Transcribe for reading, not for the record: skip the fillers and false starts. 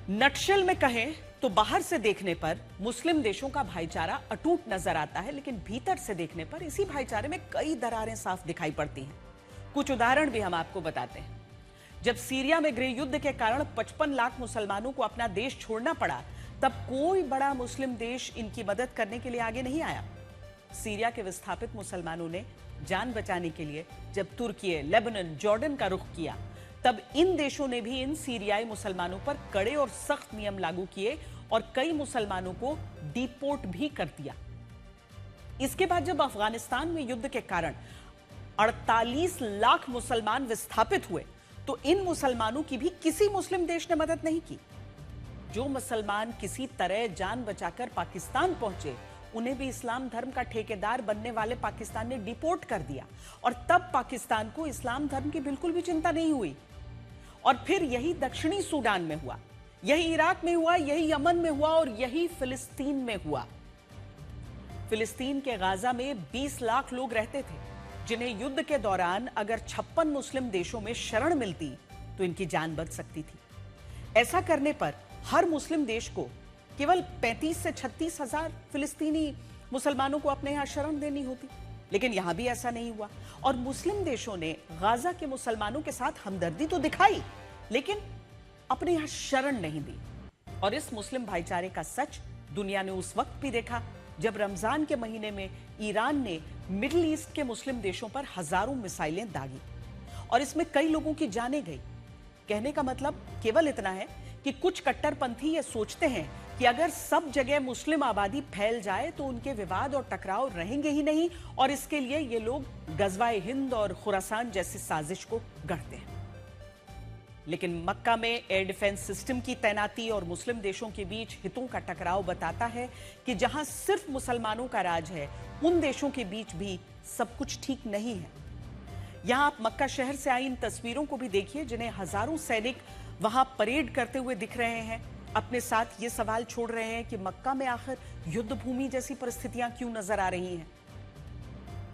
Nutshell में कहें तो बाहर से देखने पर मुस्लिम देशों का भाईचारा अटूट नजर आता है, लेकिन भीतर से देखने पर इसी भाईचारे में कई दरारें साफ दिखाई पड़ती हैं। कुछ उदाहरण भी हम आपको बताते हैं। जब सीरिया में गृह युद्ध के कारण 55 लाख मुसलमानों को अपना देश छोड़ना पड़ा, तब कोई बड़ा मुस्लिम देश इनकी मदद करने के लिए आगे नहीं आया। सीरिया के विस्थापित मुसलमानों ने जान बचाने के लिए जब तुर्की, लेबनान, जॉर्डन का रुख किया, तब इन देशों ने भी इन सीरियाई मुसलमानों पर कड़े और सख्त नियम लागू किए और कई मुसलमानों को डिपोर्ट भी कर दिया। इसके बाद जब अफगानिस्तान में युद्ध के कारण 48 लाख मुसलमान विस्थापित हुए, तो इन मुसलमानों की भी किसी मुस्लिम देश ने मदद नहीं की। जो मुसलमान किसी तरह जान बचाकर पाकिस्तान पहुंचे, उन्हें भी इस्लाम धर्म का ठेकेदार बनने वाले पाकिस्तान ने डिपोर्ट कर दिया। और तब पाकिस्तान को इस्लाम धर्म की बिल्कुल भी चिंता नहीं हुई। और फिर यही दक्षिणी सूडान में हुआ, यही इराक में हुआ, यही यमन में हुआ और यही फिलिस्तीन में हुआ। फिलिस्तीन के गाजा में 20 लाख लोग रहते थे, जिन्हें युद्ध के दौरान अगर 56 मुस्लिम देशों में शरण मिलती तो इनकी जान बच सकती थी। ऐसा करने पर हर मुस्लिम देश को केवल 35 से 36 हजार फिलिस्तीनी मुसलमानों को अपने यहां शरण देनी होती, लेकिन यहां भी ऐसा नहीं हुआ। और मुस्लिम देशों ने गाजा के मुसलमानों के साथ हमदर्दी तो दिखाई, लेकिन अपने यहां शरण नहीं दी। और इस मुस्लिम भाईचारे का सच दुनिया ने उस वक्त भी देखा, जब रमजान के महीने में ईरान ने मिडिल ईस्ट के मुस्लिम देशों पर हजारों मिसाइलें दागी और इसमें कई लोगों की जानें गई। कहने का मतलब केवल इतना है कि कुछ कट्टरपंथी ये सोचते हैं कि अगर सब जगह मुस्लिम आबादी फैल जाए तो उनके विवाद और टकराव रहेंगे ही नहीं, और इसके लिए ये लोग गजवाए हिंद और खुरासान जैसी साजिश को गढ़ते हैं। लेकिन मक्का में एयर डिफेंस सिस्टम की तैनाती और मुस्लिम देशों के बीच हितों का टकराव बताता है कि जहां सिर्फ मुसलमानों का राज है, उन देशों के बीच भी सब कुछ ठीक नहीं है। यहां आप मक्का शहर से आई इन तस्वीरों को भी देखिए, जिन्हें हजारों सैनिक वहां परेड करते हुए दिख रहे हैं। अपने साथ ये सवाल छोड़ रहे हैं कि मक्का में आखिर युद्ध भूमि जैसी परिस्थितियां क्यों नजर आ रही हैं।